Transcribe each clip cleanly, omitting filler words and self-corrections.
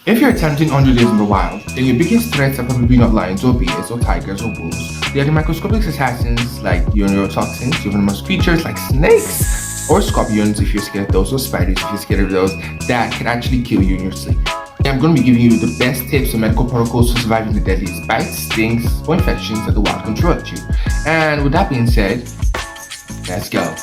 If you're attempting 100 days in the wild, then your biggest threats are probably not lions or bears or tigers or wolves. They are the microscopic assassins like your neurotoxins, your venomous creatures like snakes or scorpions if you're scared of those, or spiders if you're scared of those, that can actually kill you in your sleep. I'm going to be giving you the best tips and medical protocols for surviving the deadliest bites, stings, or infections that the wild can throw at you. And with that being said, let's go.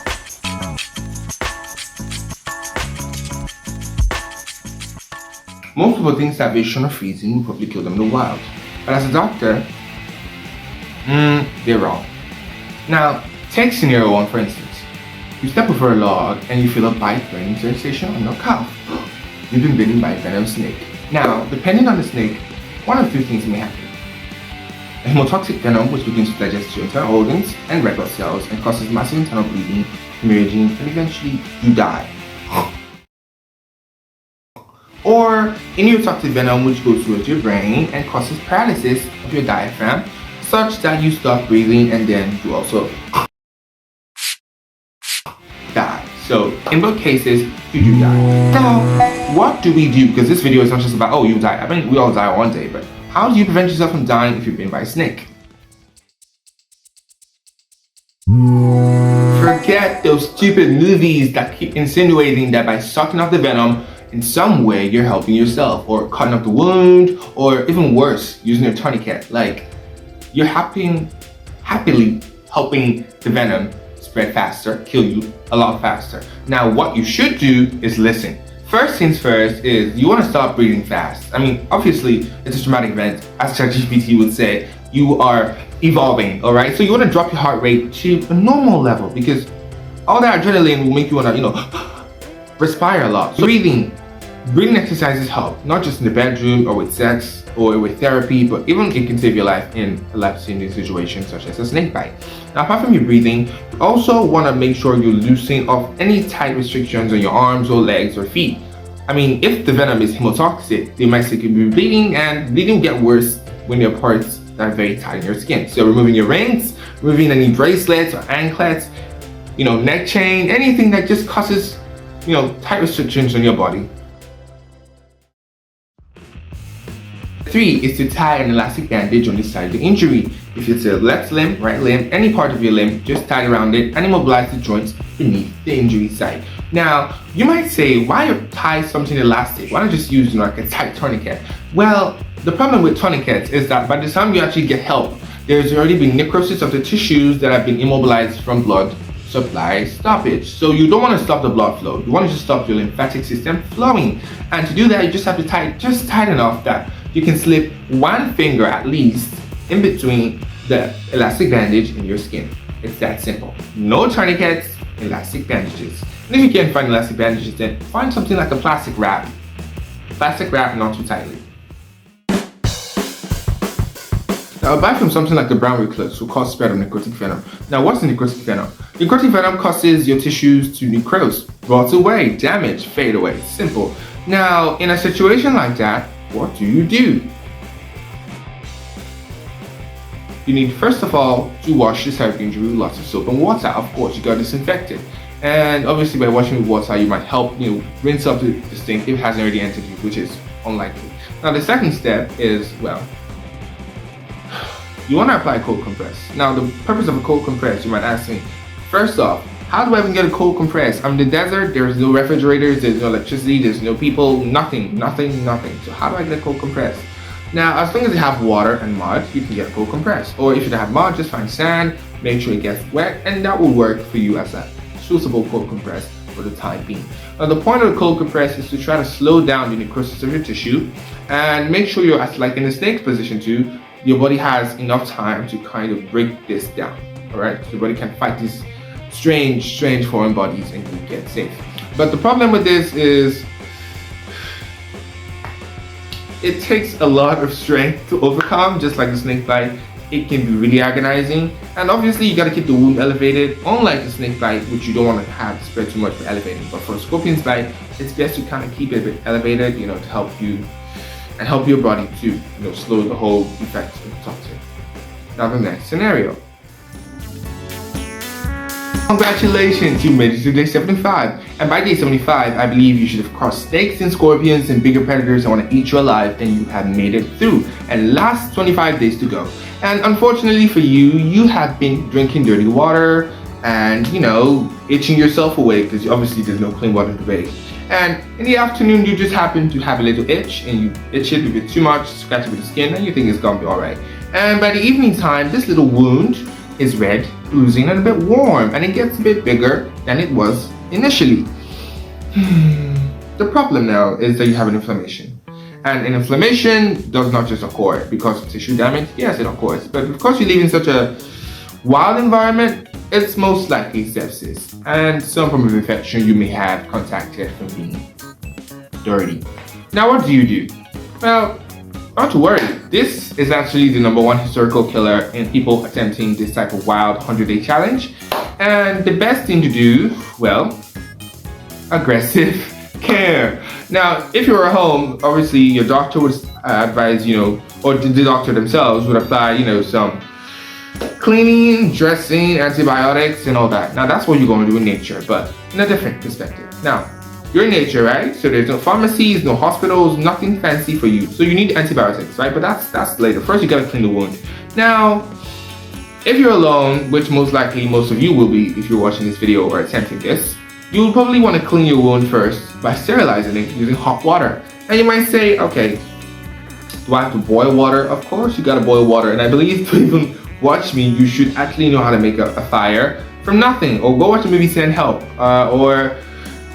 Most people think starvation or freezing will probably kill them in the wild, but as a doctor, they're wrong. Now, take scenario 1 for instance. You step over a log and you feel a bite, burning sensation on your calf. You've been bitten by a venomous snake. Now, depending on the snake, one of 2 things may happen. A hemotoxic venom, which begins to digest your internal organs and red blood cells and causes massive internal bleeding, hemorrhaging, and eventually you die. Or a neurotoxic venom, which goes towards your brain and causes paralysis of your diaphragm, such that you stop breathing and then you also die. So in both cases, you do die. Now, what do we do? Because this video is not just about, oh, you die. I mean, we all die one day, but how do you prevent yourself from dying if you're bitten by a snake? Forget those stupid movies that keep insinuating that by sucking off the venom, in some way you're helping yourself, or cutting up the wound, or even worse, using a tourniquet. Like, you're happily helping the venom spread faster, kill you a lot faster. Now, what you should do is listen. First things first is you want to stop breathing fast. I mean, obviously, it's a traumatic event. As ChatGPT would say, you are evolving, all right? So you want to drop your heart rate to a normal level, because all that adrenaline will make you want to, respire a lot. So breathing exercises help, not just in the bedroom or with sex or with therapy, but even it can save your life in a life-saving situation such as a snake bite. Now, apart from your breathing, you also want to make sure you loosen off any tight restrictions on your arms or legs or feet. I mean, if the venom is hemotoxic, they might still be bleeding, and bleeding will get worse when there are parts that are very tight in your skin. So removing your rings, removing any bracelets or anklets, neck chain, anything that just causes, tight restrictions on your body. 3 is to tie an elastic bandage on the side of the injury. If it's a left limb, right limb, any part of your limb, just tie it around it and immobilize the joints beneath the injury site. Now, you might say, why tie something elastic? Why not just use like a tight tourniquet? Well, the problem with tourniquets is that by the time you actually get help, there's already been necrosis of the tissues that have been immobilized from blood supply stoppage. So you don't want to stop the blood flow. You want to just stop your lymphatic system flowing. And to do that, you just have to tie it just tight enough that you can slip 1 finger at least in between the elastic bandage and your skin. It's that simple. No tourniquets, elastic bandages. And if you can't find elastic bandages, then find something like a plastic wrap. Plastic wrap, not too tightly. Now, aside from something like the brown recluse will cause spread of necrotic venom. Now, what's the necrotic venom? Necrotic venom causes your tissues to necrose, rot away, damage, fade away. Simple. Now, in a situation like that, what do? You need, first of all, to wash the site of injury with lots of soap and water. Of course, you got to disinfect it. And obviously, by washing with water, you might help, rinse up the stink if it hasn't already entered you, which is unlikely. Now, the second step is, you want to apply a cold compress. Now, the purpose of a cold compress, you might ask me, first off, how do I even get a cold compress? I'm in the desert, there's no refrigerators, there's no electricity, there's no people, nothing. So how do I get a cold compress? Now, as long as you have water and mud, you can get a cold compress. Or if you don't have mud, just find sand, make sure it gets wet, and that will work for you as a suitable cold compress for the time being. Now, the point of the cold compress is to try to slow down the necrosis of your tissue and make sure you're like in the snake's position too. Your body has enough time to kind of break this down, all right? So your body can fight these strange foreign bodies and you get safe. But the problem with this is it takes a lot of strength to overcome, just like the snake bite. It can be really agonizing, and obviously you got to keep the wound elevated, unlike the snake bite, which you don't want to have spread too much for elevating. But for a scorpion's bite, it's best to kind of keep it a bit elevated, to help you and help your body to slow the whole effect of the toxin. Now the next scenario. Congratulations, you made it to day 75. And by day 75, I believe you should have crossed snakes and scorpions and bigger predators that want to eat you alive, and you have made it through. And last 25 days to go. And unfortunately for you, you have been drinking dirty water and, itching yourself away because obviously there's no clean water to bathe. And in the afternoon, you just happen to have a little itch and you itch it a bit too much, scratch it with the skin, and you think it's gonna be alright. And by the evening time, this little wound is red, oozing, and a bit warm, and it gets a bit bigger than it was initially. The problem now is that you have an inflammation. And an inflammation does not just occur because of tissue damage. Yes, it occurs. But because you live in such a wild environment, it's most likely sepsis and some form of infection you may have contacted from being dirty. Now, what do? Well, not to worry. This is actually the #1 historical killer in people attempting this type of wild 100-day challenge. And the best thing to do, well, aggressive care. Now, if you're at home, obviously your doctor would advise, or the doctor themselves would apply, some cleaning, dressing, antibiotics, and all that. Now, that's what you're going to do in nature, but in a different perspective. Now, you're in nature, right? So there's no pharmacies, no hospitals, nothing fancy for you. So you need antibiotics, right? But that's later. First, you gotta clean the wound. Now, if you're alone, which most likely most of you will be if you're watching this video or attempting this, you will probably want to clean your wound first by sterilizing it using hot water. And you might say, okay, do I have to boil water? Of course, you gotta boil water. And I believe to even watch me, you should actually know how to make a fire from nothing. Or go watch a movie, Send Help. Or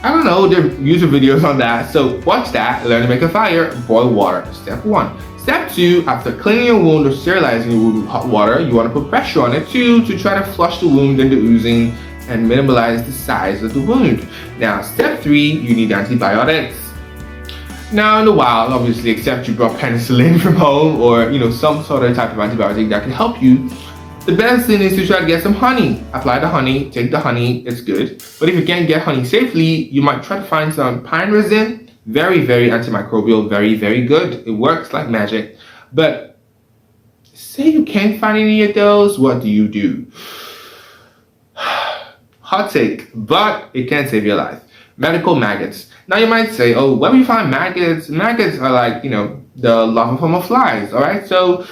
I don't know, there are YouTube videos on that. So watch that, learn to make a fire, boil water. Step 1. Step 2, after cleaning your wound or sterilizing your wound with hot water, you want to put pressure on it too to try to flush the wound and the oozing and minimize the size of the wound. Now, step 3, you need antibiotics. Now, in the wild, obviously, except you brought penicillin from home or some sort of type of antibiotic that can help you, the best thing is to try to get some honey. Apply the honey, take the honey, it's good. But if you can't get honey safely, you might try to find some pine resin. Very, very antimicrobial, very, very good. It works like magic. But say you can't find any of those, what do? Hot take, but it can save your life. Medical maggots. Now you might say, oh, where do you find maggots? Maggots are like, the larval form of flies, all right? So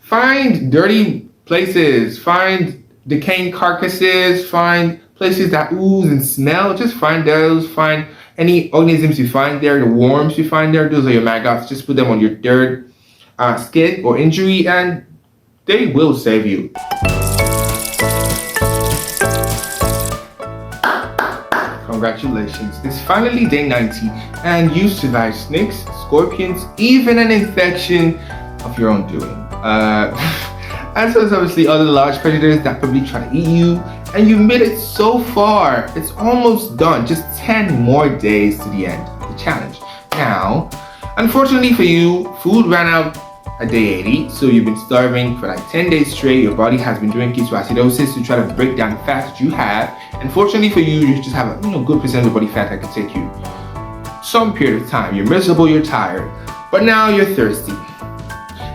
find dirty places, find decaying carcasses, find places that ooze and smell. Just find those, find any organisms you find there, the worms you find there, those are your maggots. Just put them on your dirt, skin or injury, and they will save you. Congratulations, it's finally day 90 and you survived snakes, scorpions, even an infection of your own doing. As well as obviously other large predators that probably try to eat you, and you made it so far. It's almost done, just 10 more days to the end of the challenge. Now, unfortunately for you, food ran out at day 80, so you've been starving for like 10 days straight. Your body has been doing ketoacidosis to try to break down the fat that you have. Unfortunately for you, you just have a good percent of body fat that can take you some period of time. You're miserable, you're tired, but now you're thirsty.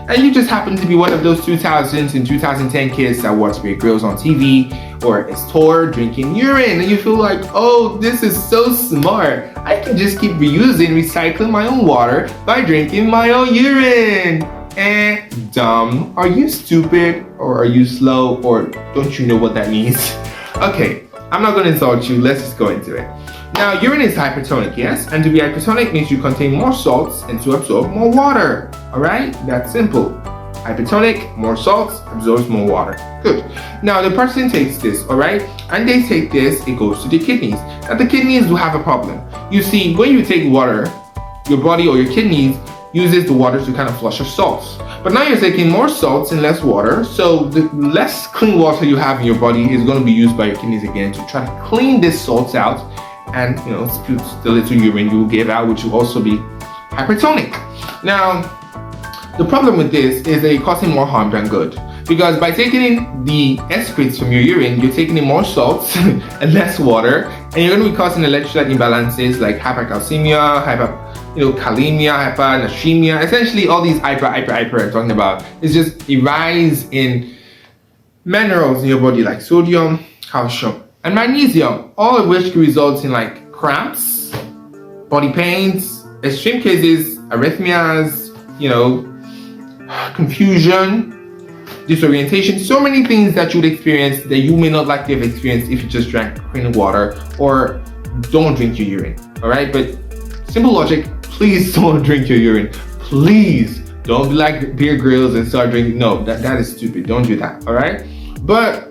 And you just happen to be one of those 2000s and 2010 kids that watch Bear Grylls on TV or is tour drinking urine, and you feel like, oh, this is so smart. I can just keep reusing, recycling my own water by drinking my own urine. Dumb. Are you stupid or are you slow or don't you know what that means? Okay, I'm not gonna insult you, let's just go into it. Now, urine is hypertonic, yes? And to be hypertonic means you contain more salts and to absorb more water. Alright? That's simple. Hypertonic, more salts, absorbs more water. Good. Now, the person takes this, alright? And they take this, it goes to the kidneys. Now, the kidneys will have a problem. You see, when you take water, your body or your kidneys uses the water to kind of flush your salts. But now you're taking more salts and less water, so the less clean water you have in your body is going to be used by your kidneys again to try to clean these salts out and spew the little urine you will give out, which will also be hypertonic. Now, the problem with this is that you're causing more harm than good, because by taking in the excretes from your urine, you're taking in more salts and less water, and you're going to be causing electrolyte imbalances like hypercalcemia, kalemia, hypernatremia. Essentially, all these hyper I'm talking about is just a rise in minerals in your body like sodium, calcium, and magnesium, all of which can result in like cramps, body pains, extreme cases, arrhythmias, confusion, disorientation, so many things that you would experience that you may not likely have experienced if you just drank clean water or don't drink your urine. All right, but simple logic, please don't drink your urine. Please don't be like Beer Grylls and start drinking. No, that is stupid. Don't do that. All right, but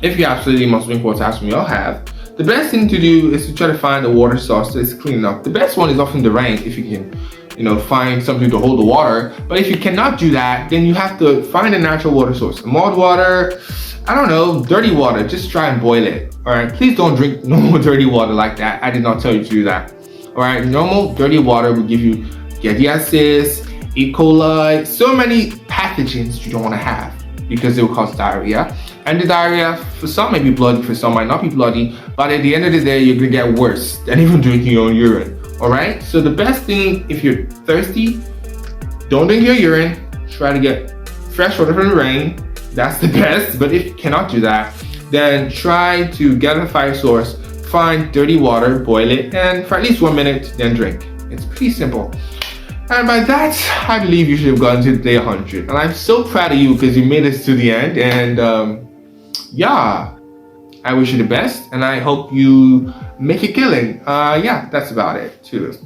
if you absolutely must drink water, as we all have, the best thing to do is to try to find a water source that's clean enough. The best one is often the rain, if you can find something to hold the water. But if you cannot do that, then you have to find a natural water source. Mild water, I don't know, dirty water, just try and boil it. All right, please don't drink normal dirty water like that. I did not tell you to do that. All right, normal dirty water will give you giardiasis, E. coli, so many pathogens you don't want to have because it will cause diarrhea. And the diarrhea, for some may be bloody, for some might not be bloody, but at the end of the day, you're gonna get worse than even drinking your own urine. All right, so the best thing, if you're thirsty, don't drink your urine. Try to get fresh water from the rain. That's the best. But if you cannot do that, then try to get a fire source, find dirty water, boil it, and for at least 1 minute, then drink. It's pretty simple. And by that, I believe you should have gotten to day 100. And I'm so proud of you because you made it to the end. And yeah, I wish you the best, and I hope you make a killing. Yeah, that's about it. Cheers.